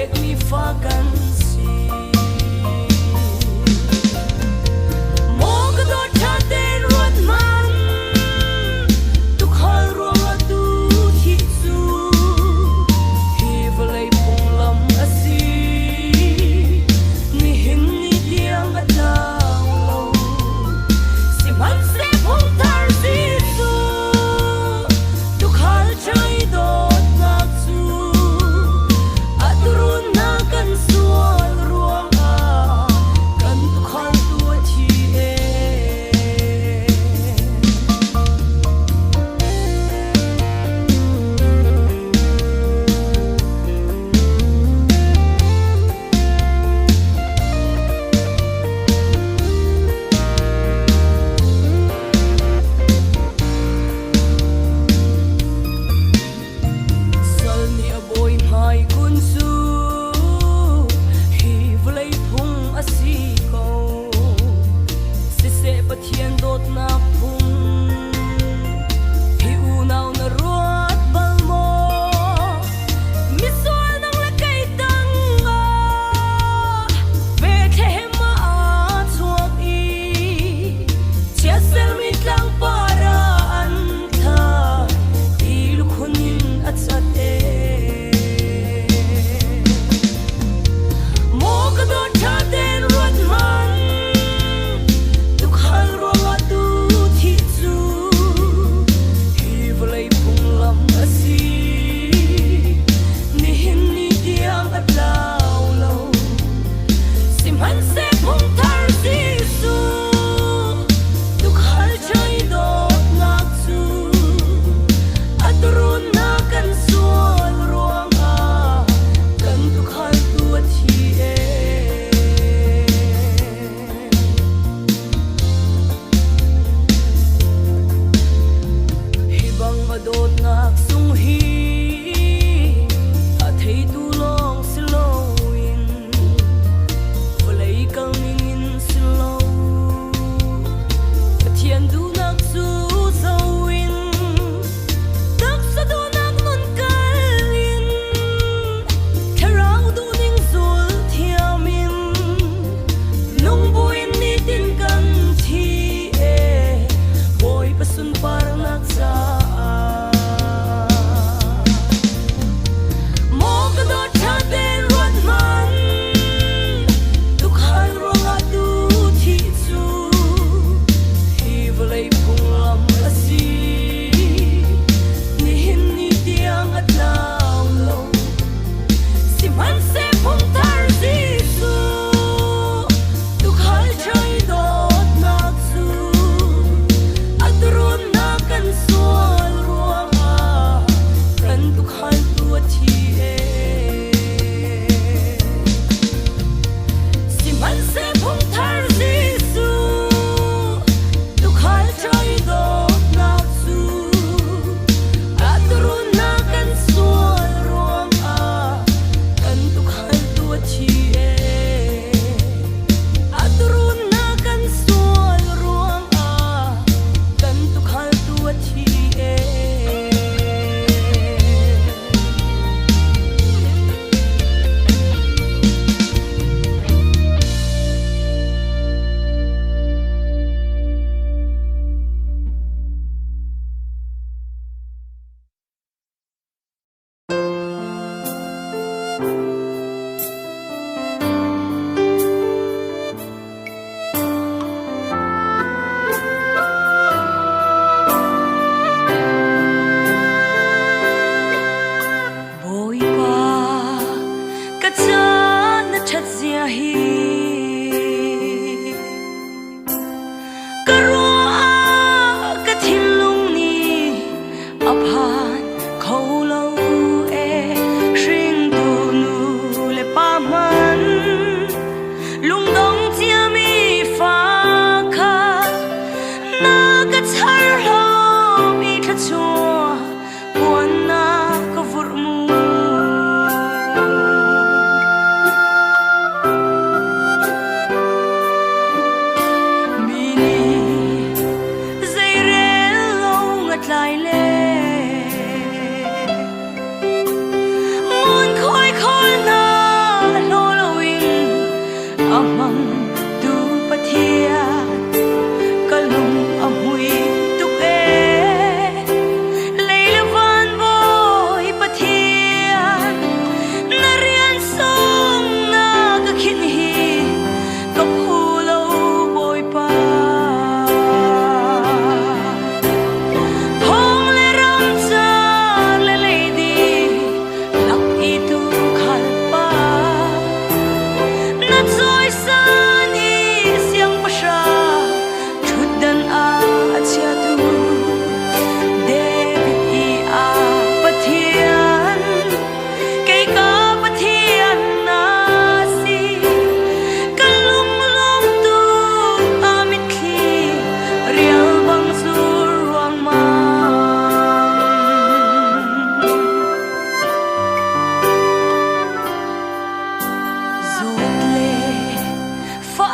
pek mi fa kan si mo ka do cha te ruat man tu khal ruang a tu hi chu hi vlei pung lam a si ni hin ni tiang a tang lo si man se phong tar si tu tu khal chai do na chu a tu na kan sual ruang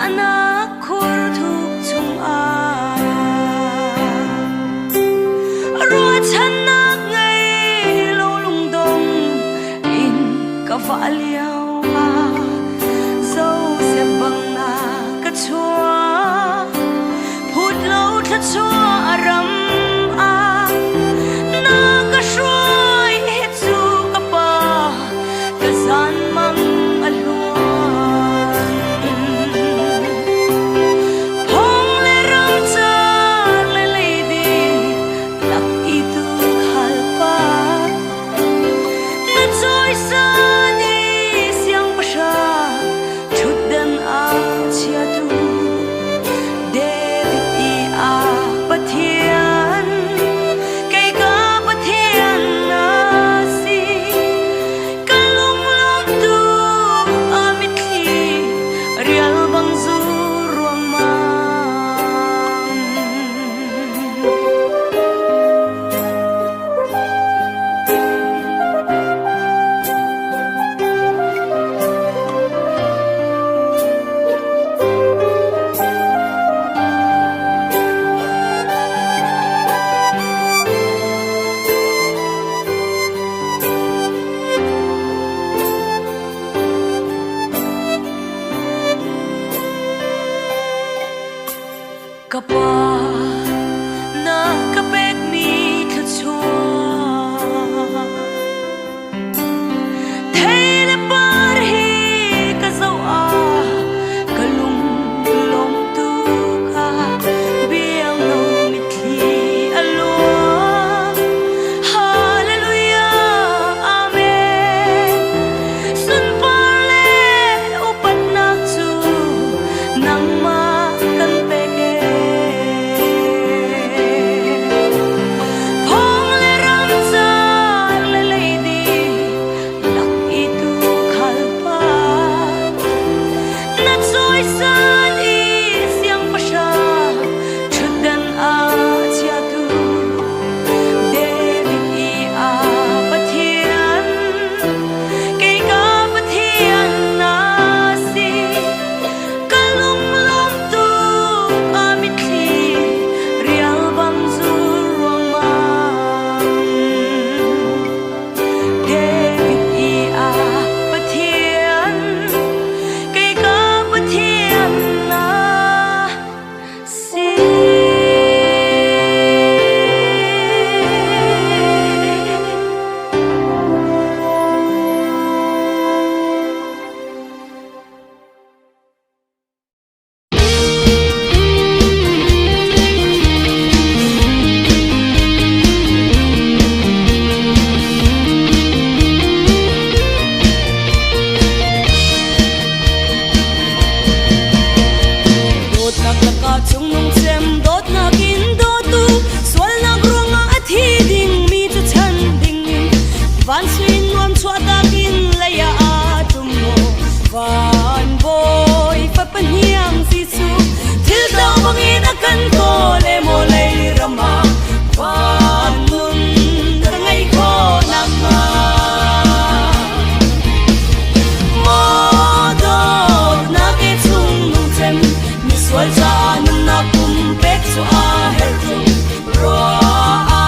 na khur thuk chung a ro chan na ngai lo lung dong in ka va liao a zo se bang na ka chua phut lo tha chua aram a na ka shroi he chu ka pa ka zan mang kapa na kapek mi thachua theile par hi ka zau a kalung lom tu ka biang no mi thi alo hallelujah amen sun par le upat na chu nang ma kan pe van suy nuam chua ta kin leya atum mo van boy pa paniang sisu til dau bangin akan ko le mo le rama van nun ngai ko nama mo do na ke chung nung chem mi swal cha nun na kum pek chu a her chu ro a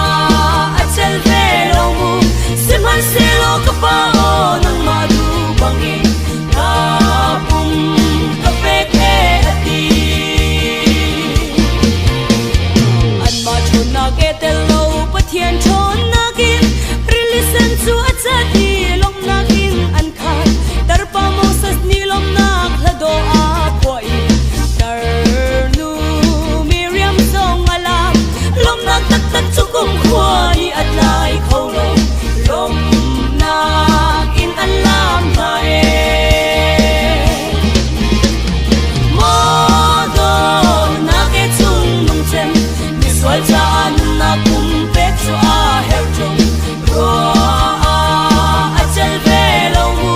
achel ve lo mu man se lo ka pa o nang madu bangi ka pum ka pe ke ati an ma chun na ke te lo pathian chon na kin listen to a chati lom na kin an khan tar pa mo sas ni lom na khlado a khoi tar nu miriam song alam lom na tak tak chu kum khoi at lai kho lo lom na in alam na mo do na ke chung nong chem mi swal cha an na kum pek chu a her chung ro a achal ve lo mu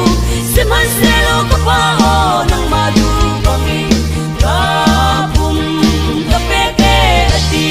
se man se lo ka pa o nang ma du bangi ka pum ka pe ke ati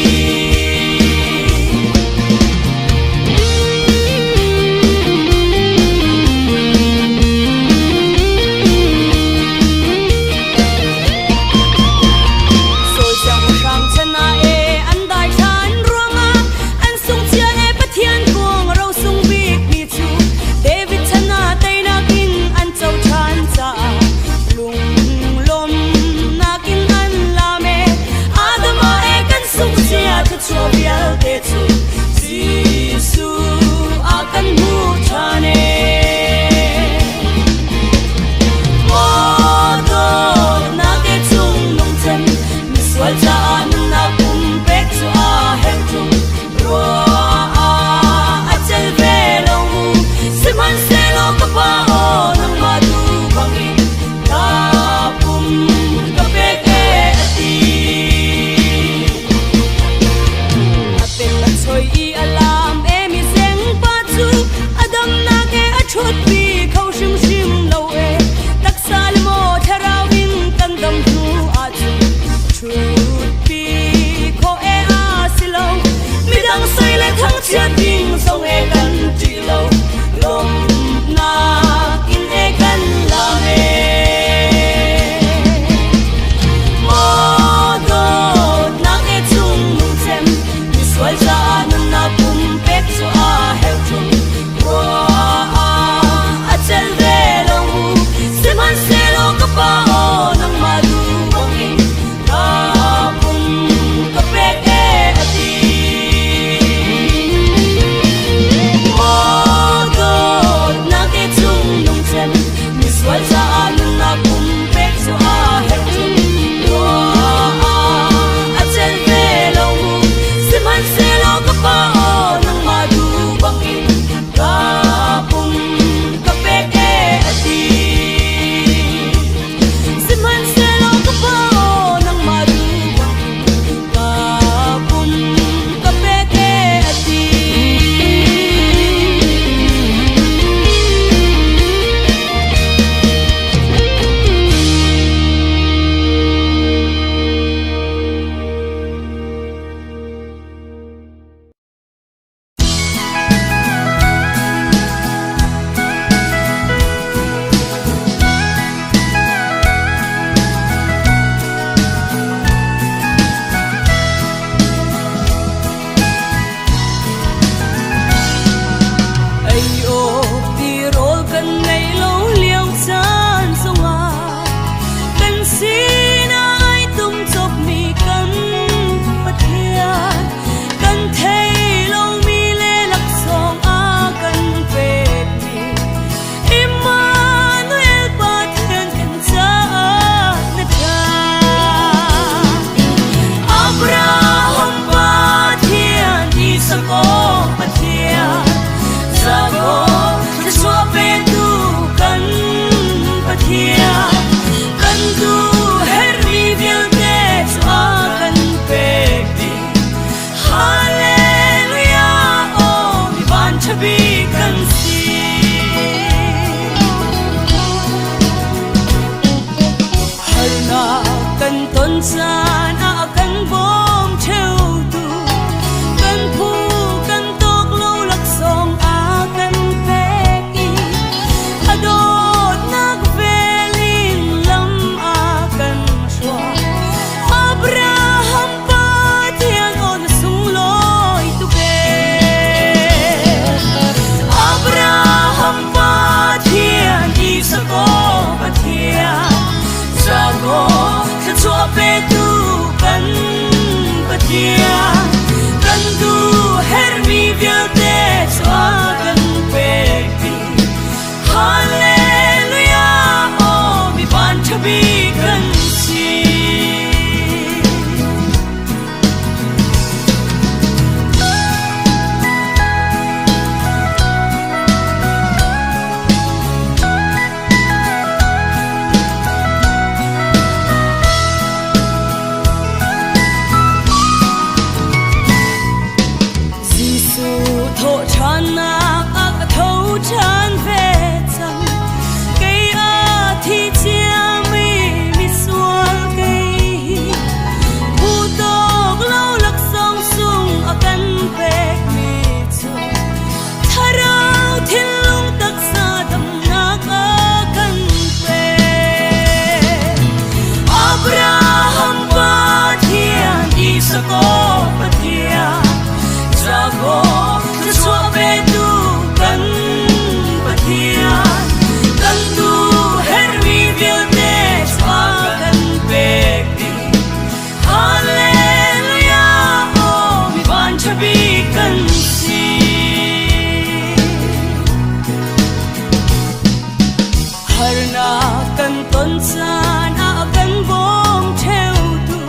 cần tuân san cần vong theo tu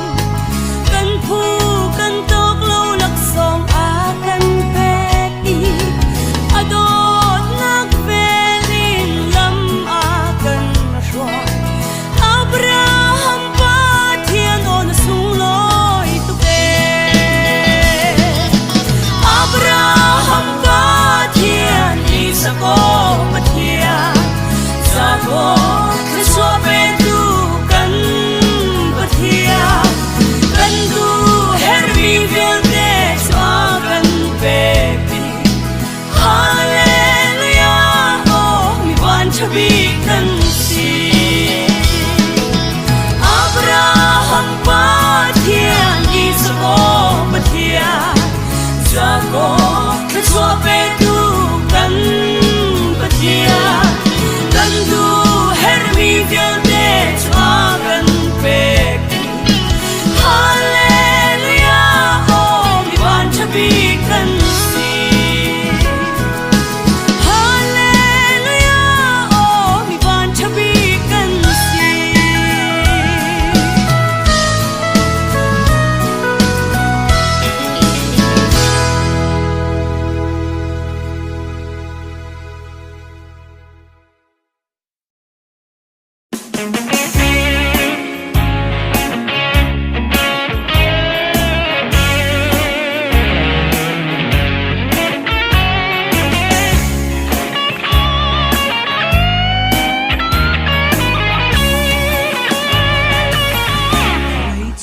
cần phu cần tóc lâu lắc song cần về đi đốt nắc về linh lâm cần rồi Abraham ba thiên ôn sung lối tu về Abraham ba thiên Isako ba thiên Jacob Christo về tu cần ba thiên cần tu herbi viên để cho cần về đi Hallelujah oh mi van chabi cần si Abraham ba thiên Isako ba thiên Jacob Christo về tu cần ba thiên cần tu herbi viên để cho cần về đi Hallelujah oh mi van chabi cần si Hallelujah oh mi van chabi cần si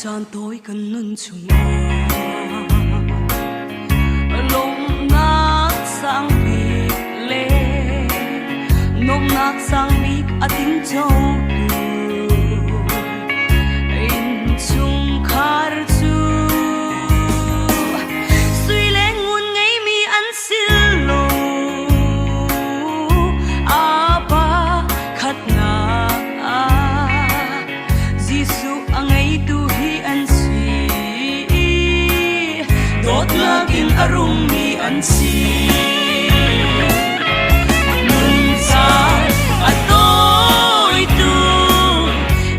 Chan tôi cần nâng chung lông nát sang bị lê nôm nát sang bị tiếng châu in chung khar chu suy lên nguồn ngày mi ăn xin lô apa khát na Giêsu angai tu hi an si dot lagin arum mi an si nun sa atoi tu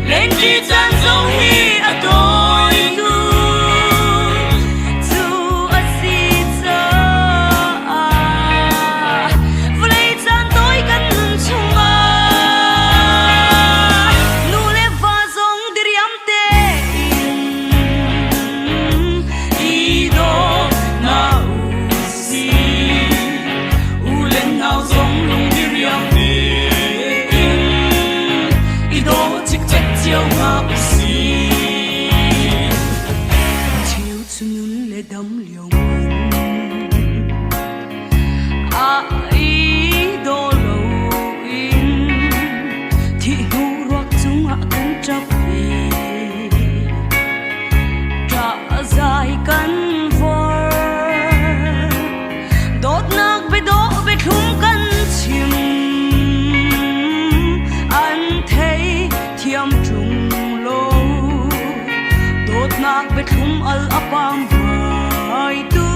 len ji chan zo hi atoi tu tu asi cha vlei chan toi kan chung nu le va zong diriam te i do na si u len nao zong lung diriam te i do chik chek chiao nga si chiều chu nun le dam liao i do lo in thi hu ruak chung kan trap hi tra zai kan vor dot nak be do be thum kan chim an thei thiam chung lo dot nak be thum al apam vai tu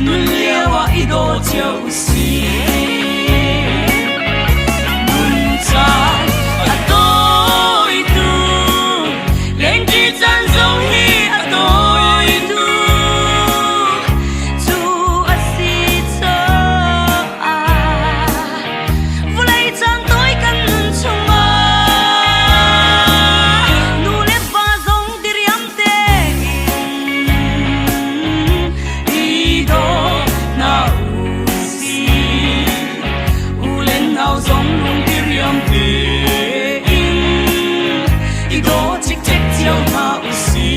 nun lewa i do chiao si nun cha atoi tu len ji chan zo hi atoi tu tu asi cha vlei chan toi kan nun chung nu le va zong diriam te i do na si u len nao zong lung diriam te i do chik chek chiao na si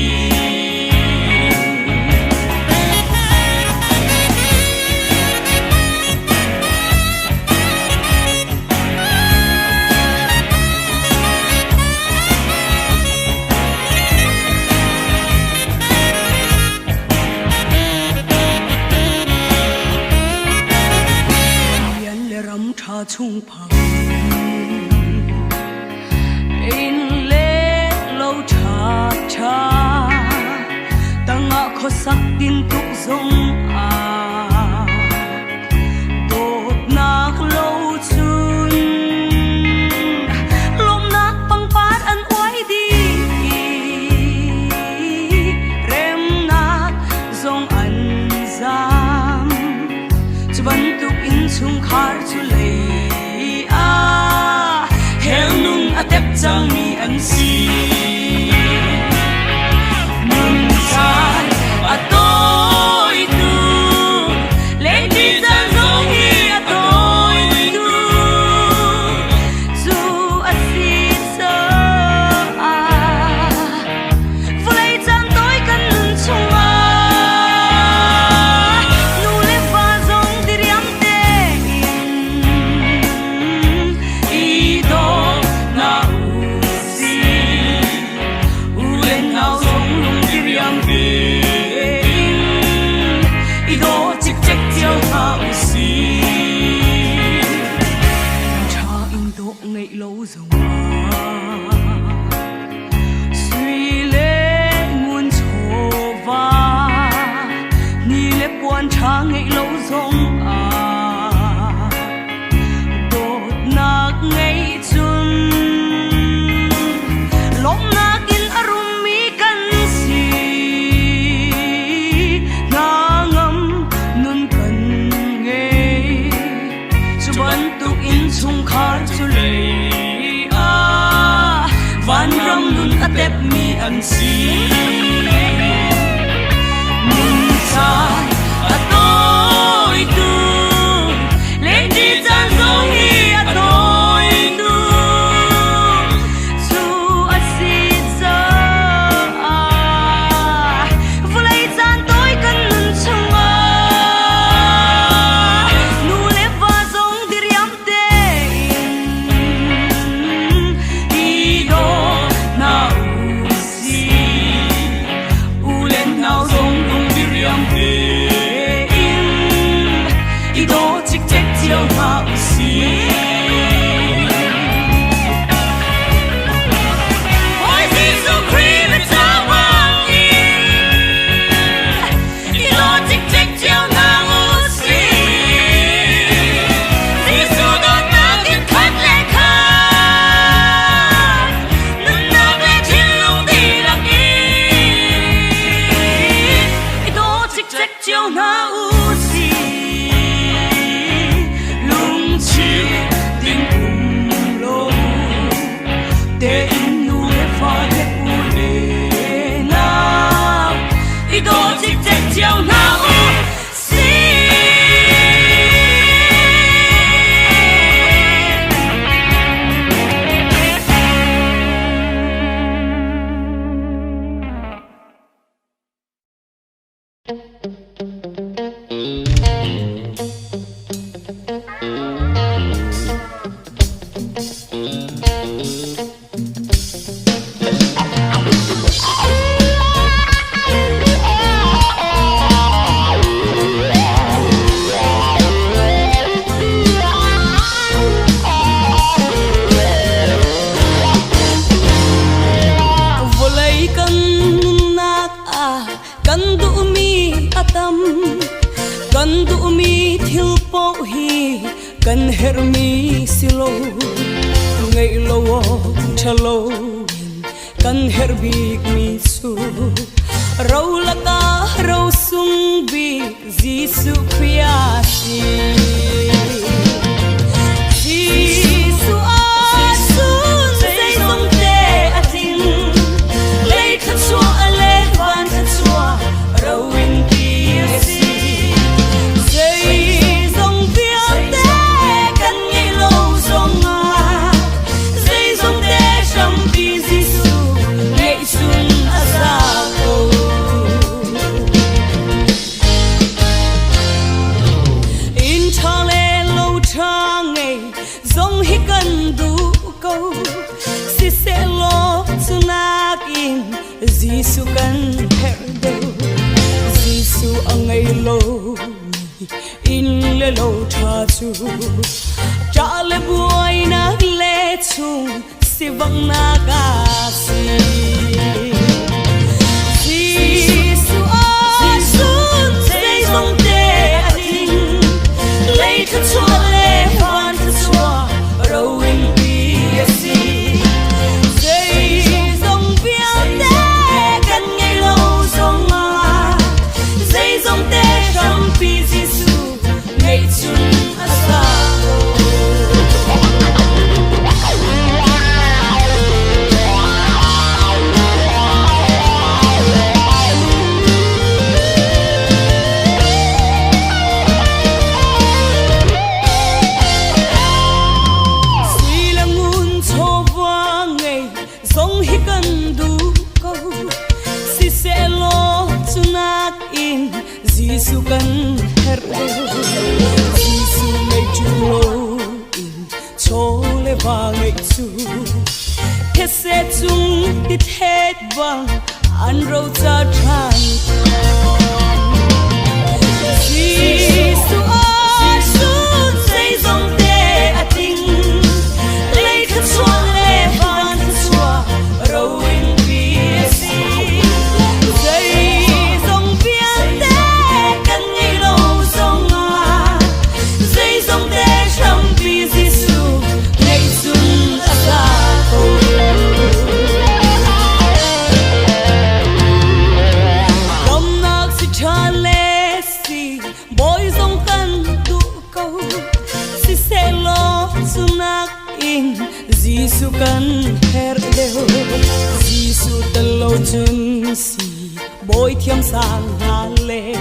Yan le ram tha chung phang in le lo cha cha tanga kho sak tin tuk zong dot nak lo chun chẳng mi ăn xì mừng sai à tôi tu lên đi ra giống như à tôi tu dù à xì sơ à vô lấy chẳng tôi cần nâng chung à nụ lê pha giống đi riêng tê ý đồ na u xì u lên nào giống lung đi riêng tê ý đồ chích chích chiều na u xì cha in độ ngày lâu rồi suy lệ nguồn trổ va ni lệ quan cha ngày lâu rong à đột nạc ngày chun lom nạc in arumi kan si na ngam nun kan nghe chu ban tu in chung khar chu lệ à van ram nun atep mi an si nun sai à tôi tu lên đi ra giống như à tôi tu dù à xin giờ à vô lấy gian tôi cần nâng chung à nụ lê và giống đi riêng tê đi đồ na u xì u lên nào giống lung đi riêng tê ý đồ chích chích chiều na u xì ôi Giêsu Christ là cha hoàng yên ý đồ chích chích chiều na u xì Giêsu đón na kinh khát lệ khát nâng nạc lệ thiên lung đi lạc ý đồ chích chích chiều na u xì lung chi tiếng cùng lô để in nu lệ pha lệ u lệ na ý đồ chích chích chiều na u xì vô lấy căn nạc à căn đủ mi atam căn đủ mi thiếu bộ hi căn her mi silo ngày lâu chalo căn her big mi su rau laka rau sung bi Giêsu Christ Giêsu a sun dây dòng tê a tin lấy khát chua a lê van khát chua rau in kia si dây dòng viết tê căn ngày lâu dòng à dây dòng tê trong bi Giêsu ngày xuân a sa cầu in cha lê lâu cha ngày dòng hi cần đủ câu si sẽ lo chu nạc in Giêsu cần her đâu Giêsu a ngày lâu in lê lâu cha chu cha lê buai nạc lê chung si vang nạc a si Giêsu a sun dây dòng tê a tin lấy khát chua lê van khát chua rau in kia si dây dòng viết tê căn ngày lâu dòng à dây dòng tê trong bi Giêsu ngày xuân a sa Giêsu ngày chung lô in cho lê và ngày chu thế sẽ chung tít hết vang ăn rau cha tràn Giêsu ơi xuống dây dòng tê à tình lấy khát xoa lê van khát xoa rau in bia si dây dòng bia tê cần nghĩ lâu dòng à dây dòng tê trong bia Giêsu ngày xuân đã ra cầu Đông nạc si cha lê si bôi dòng căn tụ câu si sẽ lo sunak in Giêsu kan her leo Giêsu tân lâu chân si bôi thiam sang hà lê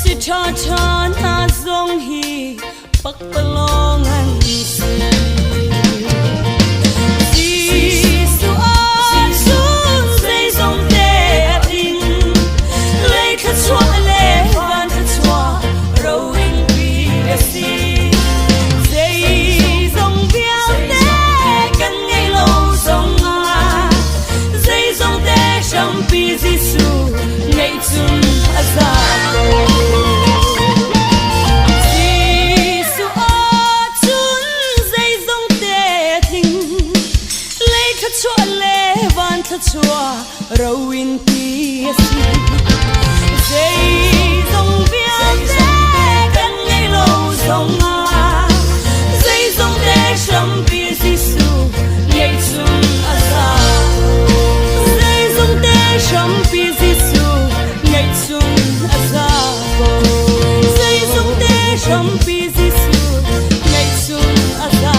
si cha cha na dòng hi bắc balong an si Giêsu ơi xuống dây dòng tê in lấy khát xoa lê van khát xoa rau in bia si dây dòng bia tê cần ngày lâu dòng à dây dòng tê trong bia Giêsu ngày chung ra Giêsu ơi chung dây dòng tê tình lấy khát xoa lê van khát xoa rau in bia si dây dòng bia tê cần ngày lâu dòng à dây dòng tê trong bia Giêsu ngày chung ra dây dòng tê trong bia Giêsu ngày chung ra dây dòng tê trong bia Giêsu ngày chung ra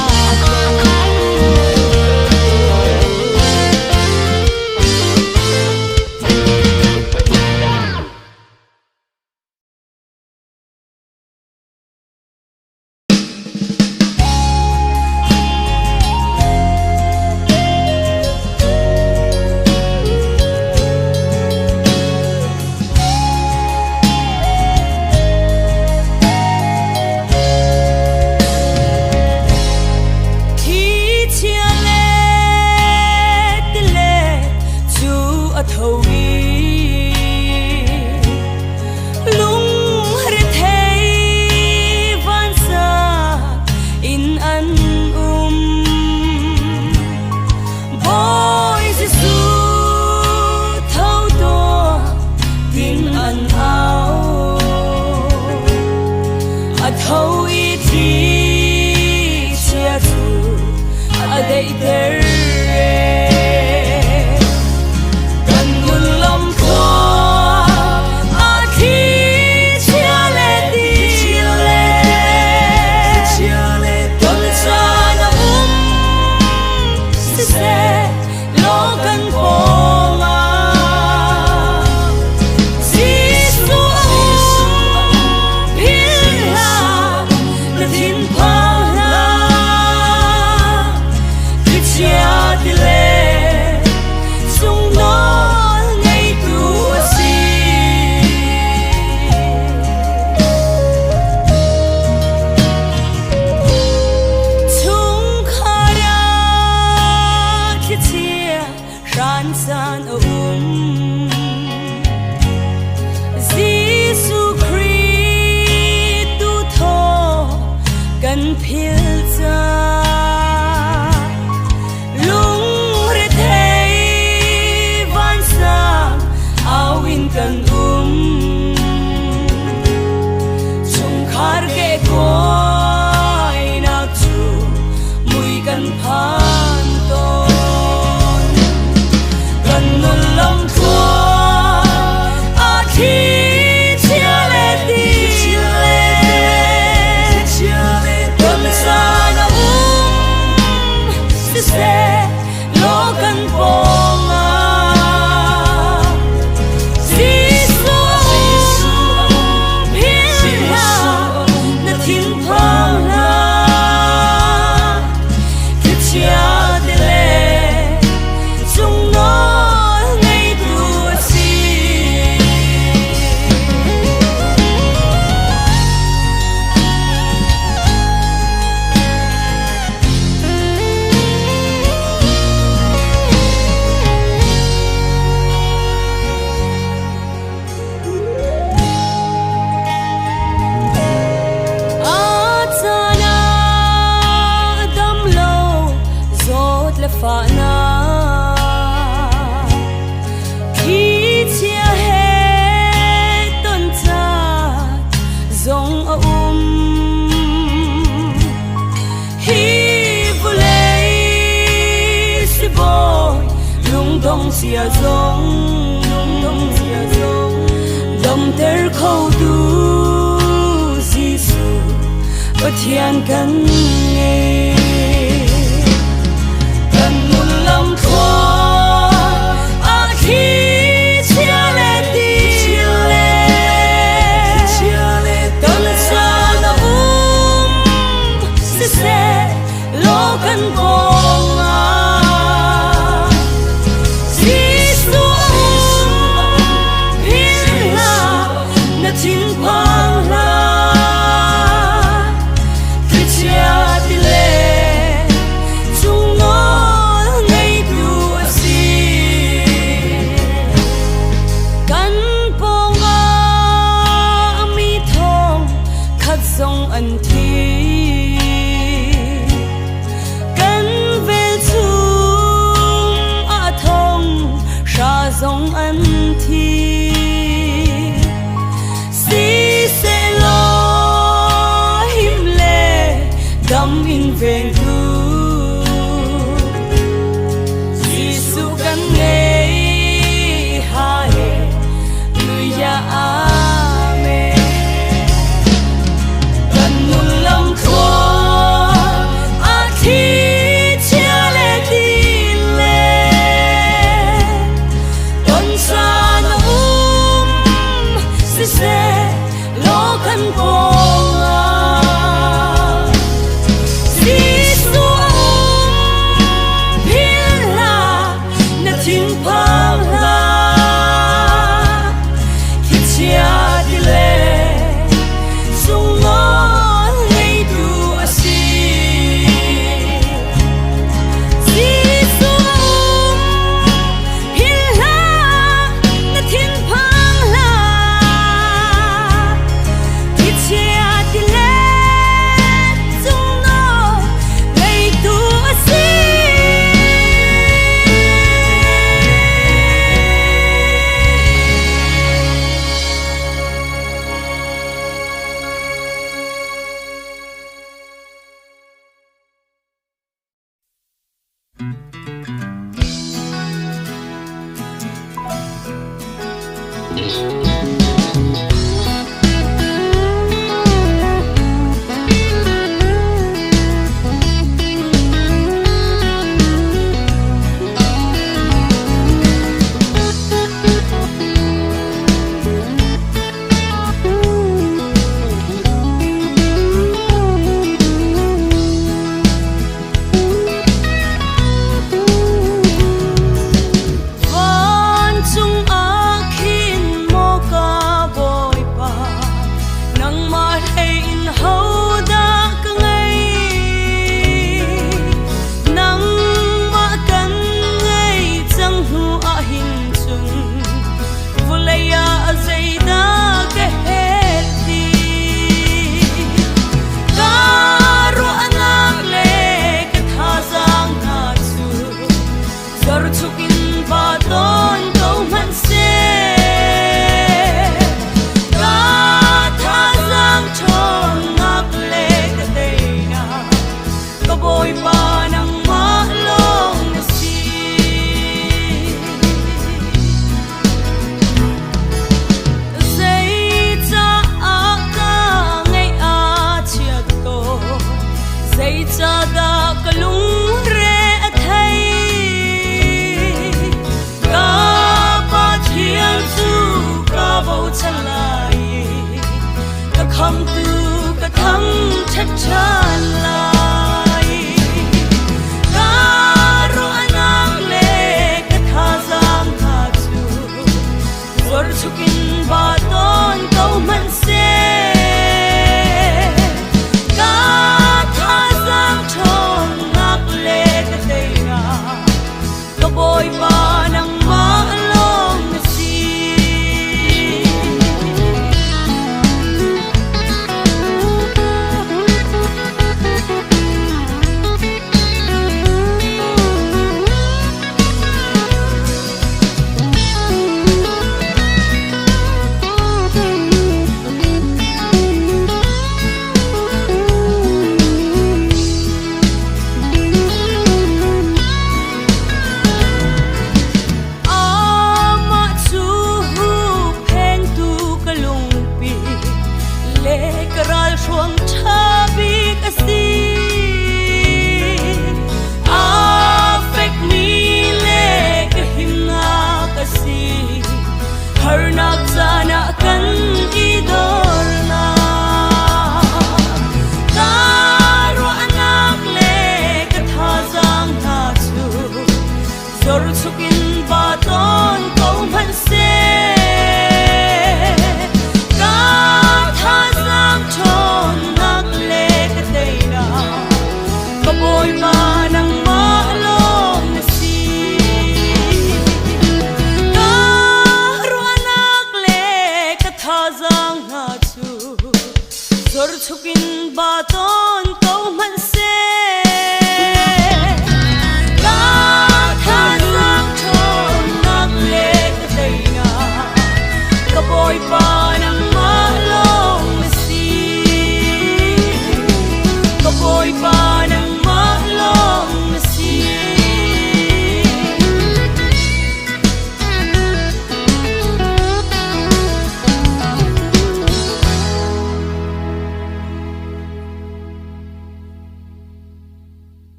le fa na khi chia hết tôn cha dòng hi vu lấy si boy lung dong sia dong dom ter khâu du Giêsu bất thiện căn nghe cần một lòng thoa a khi chia lệ tân sa na se lo kan bong a Giêsu hin la na tin pang la sông ân thi cân về chung a thông ra sông ân thi si sẽ lo him lệ đâm in về thu Giêsu cân nghe ha người ya se lo kan bong a Giêsu pin la na tin pang la khi chia đi le sung ngon ngay du a si Giêsu pin la na tin pang la không từ cả thăm chắc chắn lại cả ro anang le cả tha giang tha chu zor chukin ba ton câu man se cả tha giang chon ngak le cả tây na có bồi ba nang ma long na si chor chukin ba ton ko man se ka tha sang chon nak le ka dei na ka boy ma nang ma long na si ka ru anak le ka tha sang na chu chor chukin ba ton ko man se boy pa nang malong na si ka boy pa nang malong na si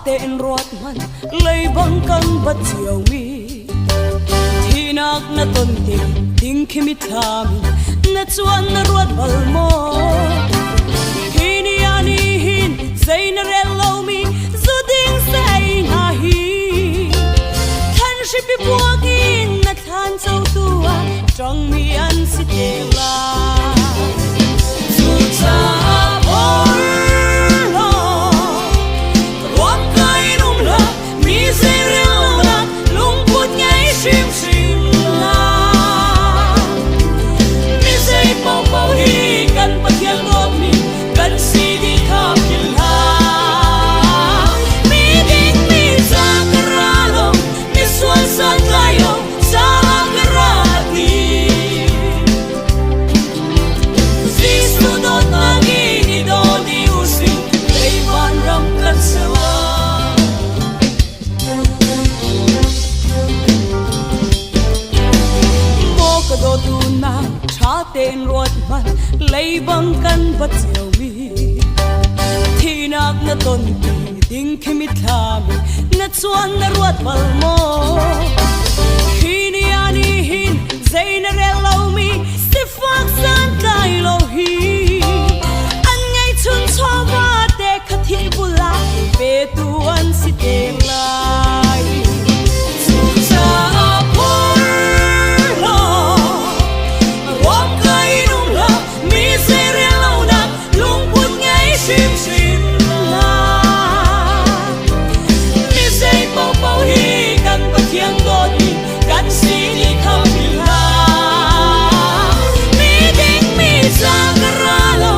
tên ruột man lấy băng căng bắt chiều mi thì nạc na tôn tình tình khi mi tham na chuan na ruột bal mo khi ni ani hin say na relo mi zu ding say na hi than shi pi buagin na than châu tua trong mi an si te la zu cha sim sim la mi say bao bao hi kan pa thiang ngom mi kan si di khap kin ha mi ding mi sa karalo mi suan san kayo sa karati zisu dot nagi ni do di usi lei ban ram kan sawa do tu na cha tên ruột man lấy băng căn bắt chiều mi thì nạc na tôn tình tình khi mi tham na chuan na ruột bal mo khi ni ani hin dây na relo mi si phak san tai lo hi an ngay chun cho ba te khathi bula ve tu an si te lai sim sim la mi say bao bao hi kan pa thiang do ni kan si ni kham mi la mi ding mi sa karalo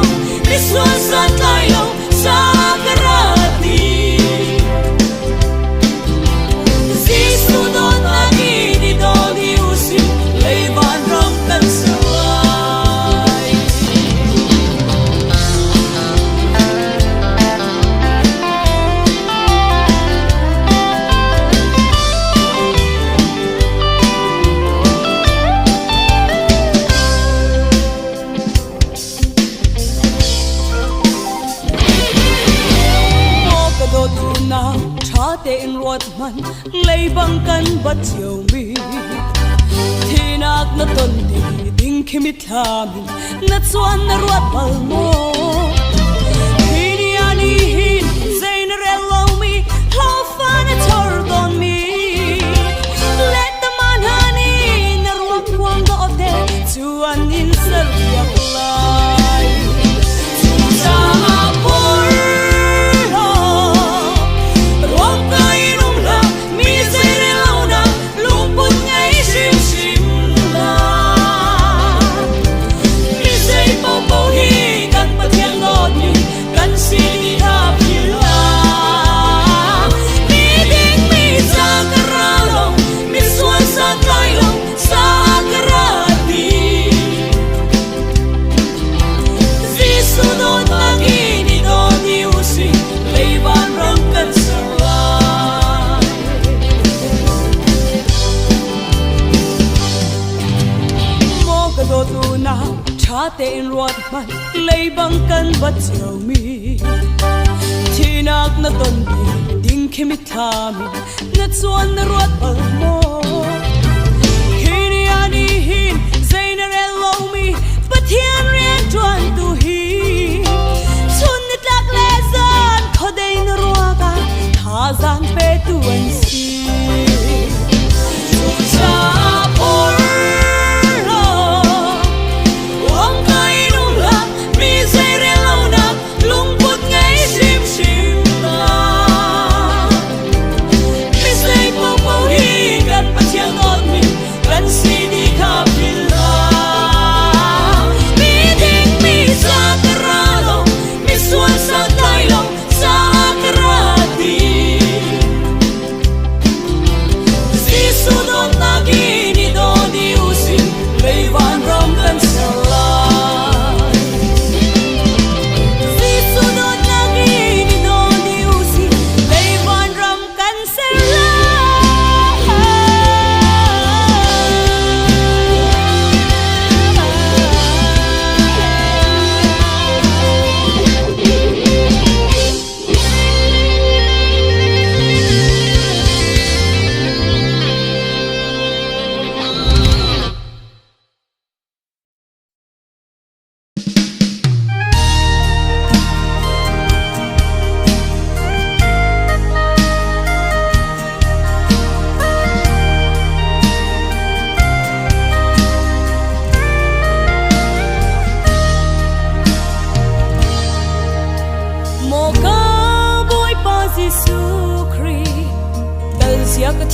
mi suan san kai lo sa karati zisu don lagi ni do ni usi lei ban ram kan sa tên ruột man lấy băng căn bắt chiều mi thì nạc na tôn tình tình khi mi tham na chuan na ruột bal mo khi ni ani hin zay na relo mi how far na chor don mi let the man hani na ruột quang do te chuan in sal yak lai sa por bao hi kan pa thiang do tên ruột mày lấy bằng cân bắt chiều mi thì nạc na tôn đi đinh khi mi tham na chuan na ruột bal mo khi ni ani hin zay na rel lo mi but hian rian chuan tu hi chun nit lak le zan kho dei na ruaka tha zan pe tu an si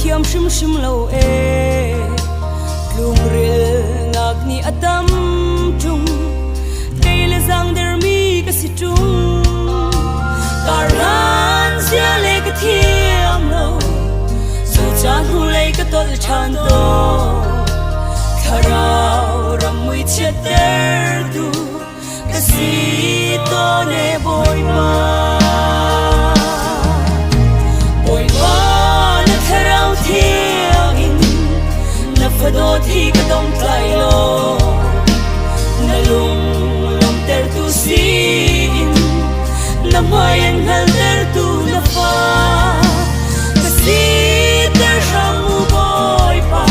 thiam shim shim lo e lung ril ngak ni atam chung teile zang der mi ka si chung karan sia le ka thiam lo so chan hu le ka tol chan to tharau ram mui che ter tu ka si to ne boy ma do thi ka dom tlai lo na lung lom ter tu sin na mai en hal ter tu na fa ka si ter sham mu boy pa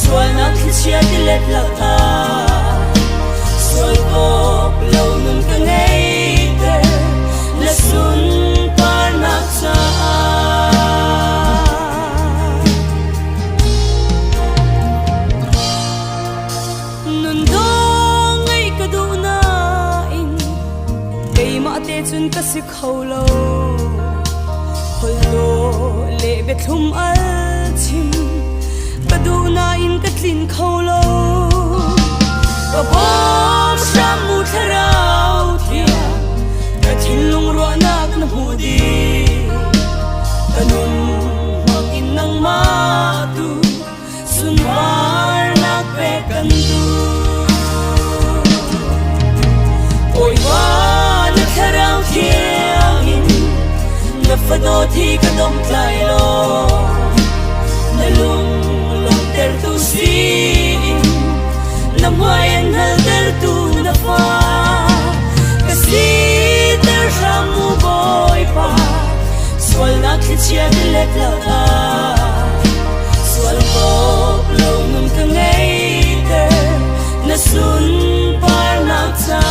swal na khia ti let la ta swal ko lo nun ka nei ter na sun par na sa chun ka si kholo hollo le be thum al chim kaduna in ka tlin kholo ka bom sham mu tharau thia ka thin lung ro nak na hudi kanun mang in nang ma tu sun war nak pe kan tu oi wa tharau thiang in na fa do thi ka dom tlai lo na lung lom ter tu si na mai en hal ter tu na fa ka si ter sham mu boy pa swal na khia ti let la ta swal ko lo nun ka ngei ter na sun par na ta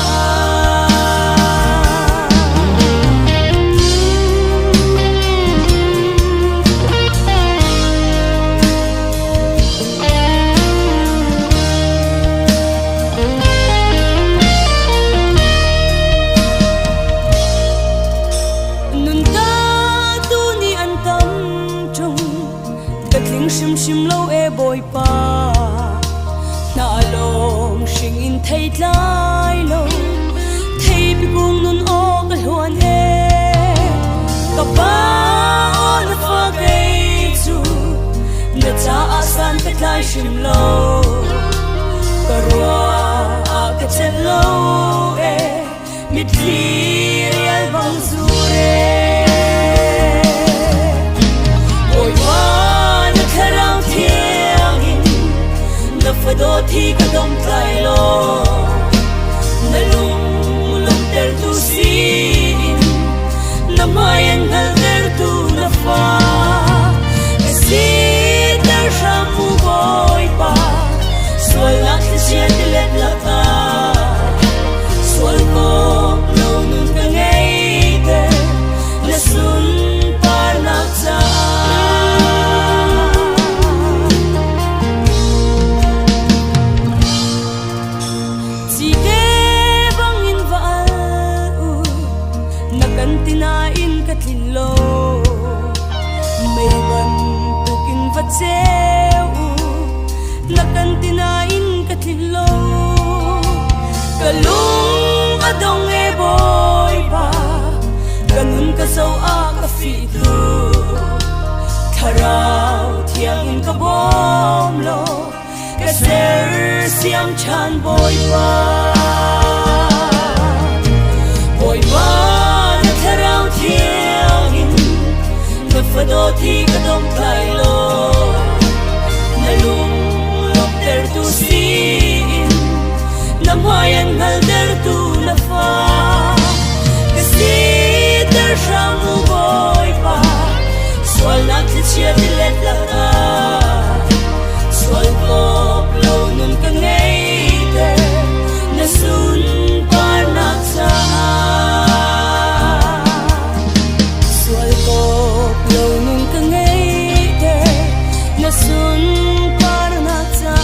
shim shim lo e boy pa na lom shing in thei tlai lo thei pi kung nun o ka hluan e ka pa on fa gei chu na cha asan pe tlai shim lo ka ro a ka chen lo e mit li real bang zu re fa do thi ka dom tlai lo xiêm chan bồi ba na tharau thiang in na fado thi ka dom kai lo na lung lop ter tu sin na mayan ngal der tu na fa ka si ter sham bồi ba swal na chia let la ta swal ko lâu nun ka ngay te na sun par na sa swal ko lâu nun ka ngay te na sun par na sa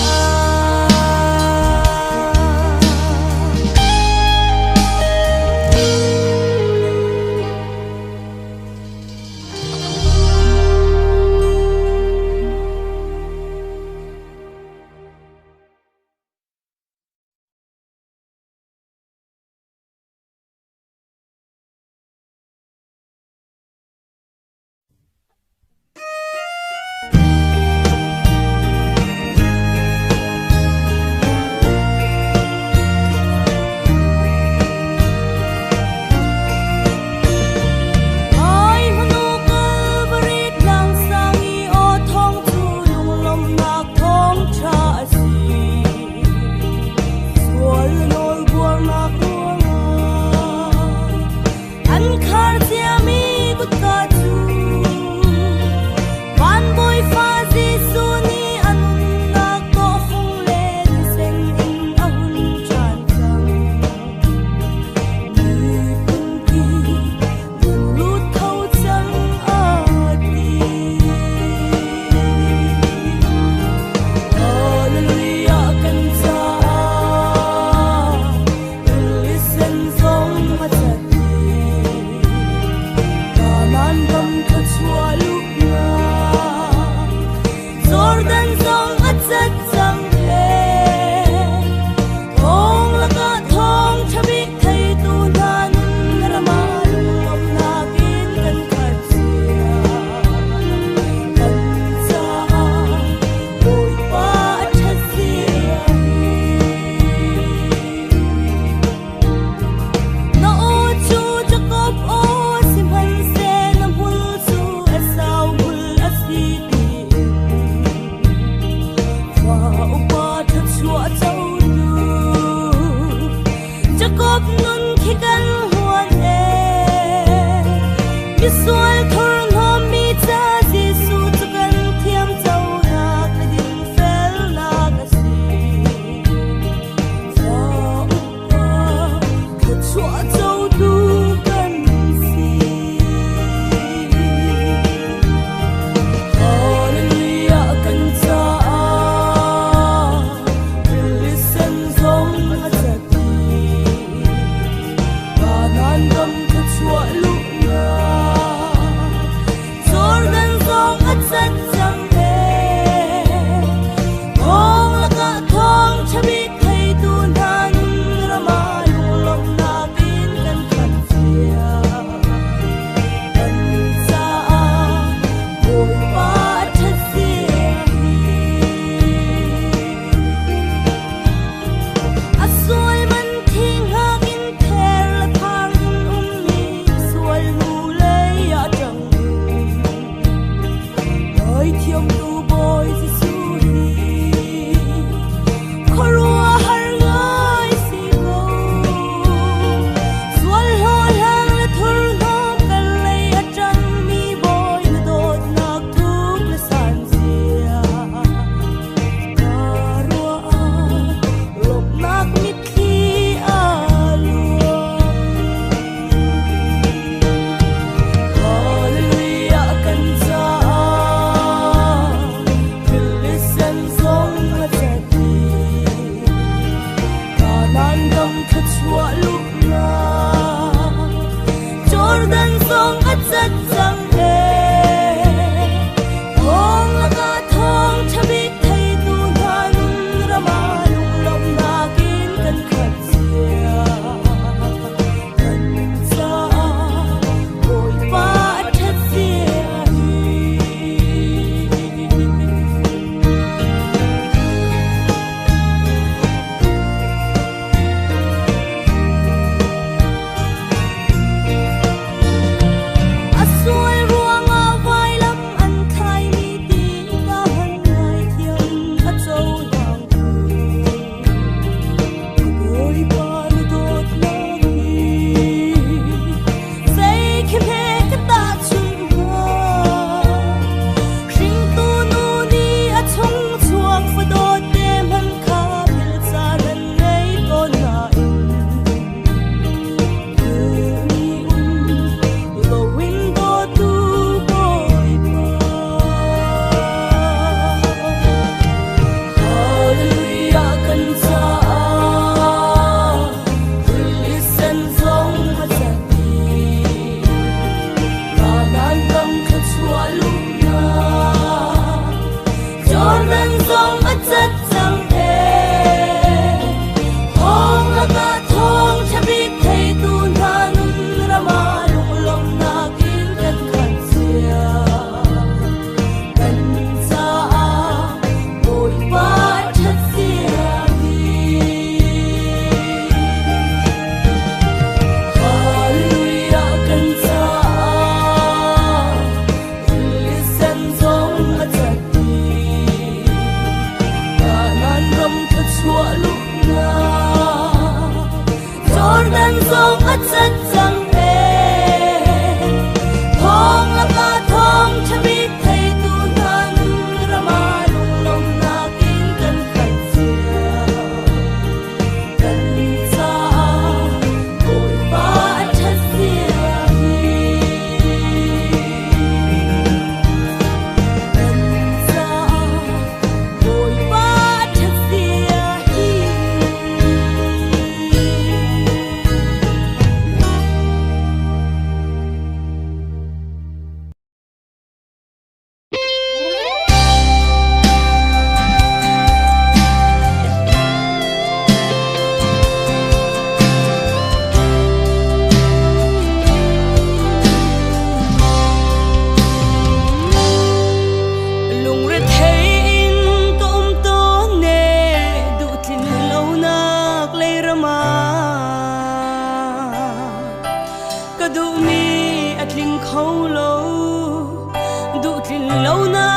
lâu na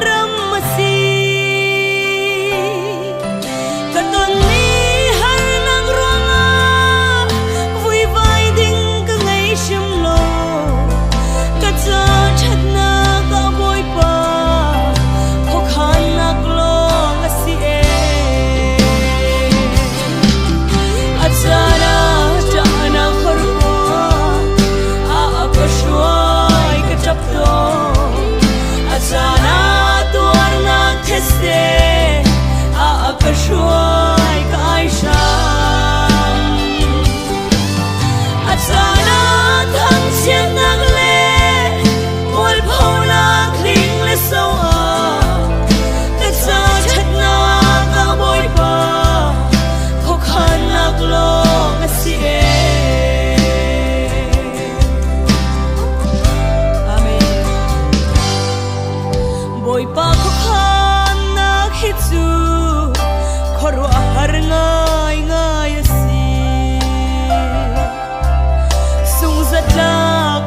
ram mà si cả tuần mi har nang ronga vui vai ding ka ngai shim lo cả cha chat na ka boy pa kho khan nak lo nga si e achana chana khar ko a ka shwai ka chap to achana tuar na these a ka shwai ka aisha achana thang chen nak le mol phau na kling le so a ka cha chat na ka boy pa kho khan nak lo nga si e boy pa kho khan nak hi chu khoro har ngai ngai si sung zat la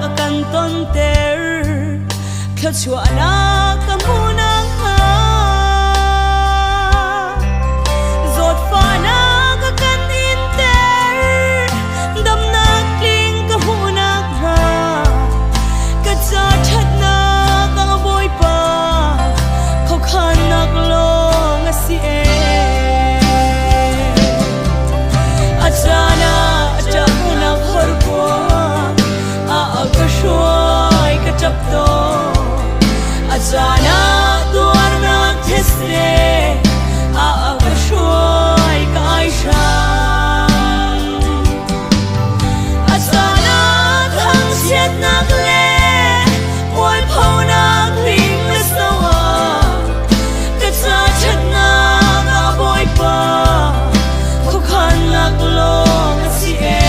ka kan ton ter khla chua na ka mu na ha zot fa na ka kan in ter dam na kling ka hu na ha ka cha that na ka boy pa kho khan nak lo nga si e achana achana khor ko a ka shwai ka chap to achana tuar na thesre a ka shwai ka aisha achana thang chet nak le mol phau na kling le so a ka cha chat na ka boy pa kho khan nak lo nga si e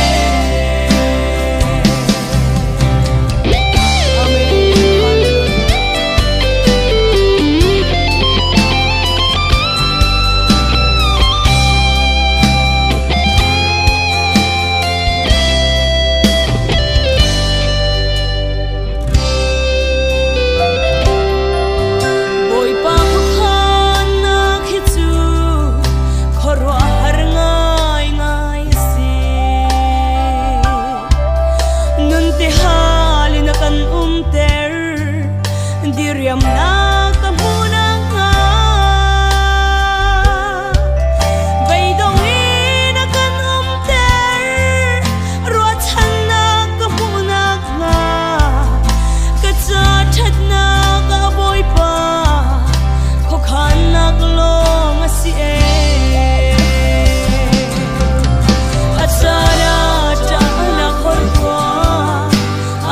boy pa kho khan nak hi chu khoro har ngai ngai si nun te hali na kan ter diriam na ka mu na nga bai dong ni na kan ter ro chan na ka mu na nga ka cha that na ka boy pa kho khan nak lo nga si e achana chana khor ko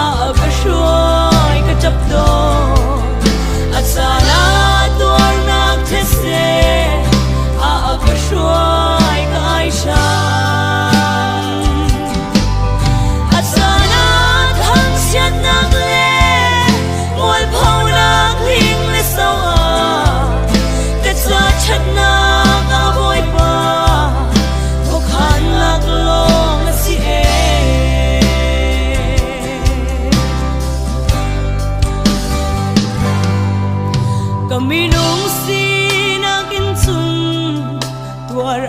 a ka shwai ka chap to achana tuar na these a ka shwai ka aisha achana thang chen nak le mol phau na kling le so a ka cha chat na ka boy pa kho khan nak lo nga si e kaminong si nakin chung tuar